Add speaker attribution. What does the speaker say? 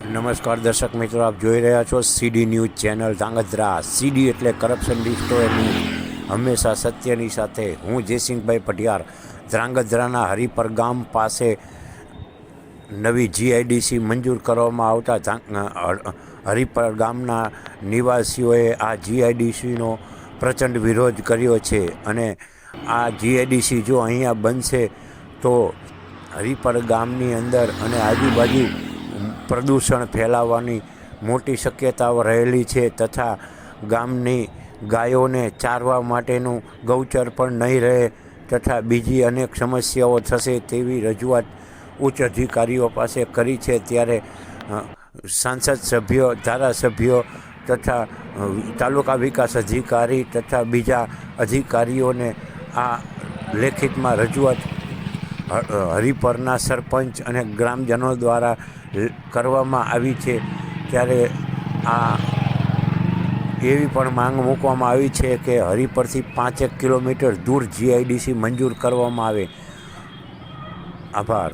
Speaker 1: નમસ્કાર દર્શક મિત્રો, આપ જોઈ રહ્યા છો સીડી ન્યૂઝ ચેનલ ધાંગધ્રા. સીડી એટલે કરપ્શન ડિસ્ટ્રોય ન્યૂઝ, હંમેશા સત્યની સાથે. હું જયસિંહભાઈ પઢિયાર. ધ્રાંગધ્રાના હરિપર ગામ પાસે નવી જીઆઈડીસી મંજૂર કરવામાં આવતા હરિપર ગામના નિવાસીઓએ આ જીઆઈડીસીનો પ્રચંડ વિરોધ કર્યો છે. અને આ જીઆઈડીસી જો અહીંયા બનશે તો હરિપર ગામની અંદર અને આજુબાજુ પ્રદૂષણ ફેલાવવાની મોટી શક્યતાઓ રહેલી છે, તથા ગામની ગાયોને ચારવા માટેનું ગૌચર પણ નહીં રહે, તથા બીજી અનેક સમસ્યાઓ થશે તેવી રજૂઆત ઉચ્ચ અધિકારીઓ પાસે કરી છે. ત્યારે સાંસદ સભ્યો, ધારાસભ્યો તથા તાલુકા વિકાસ અધિકારી તથા બીજા અધિકારીઓને આ લેખિતમાં રજૂઆત હરિપરના સરપંચ અને ગ્રામજનો દ્વારા કરવામાં આવી છે. ત્યારે આ એવી પણ માંગ મૂકવામાં આવી છે કે હરિપરથી 5 કિલોમીટર દૂર જીઆઈડીસી મંજૂર કરવામાં આવે. આભાર.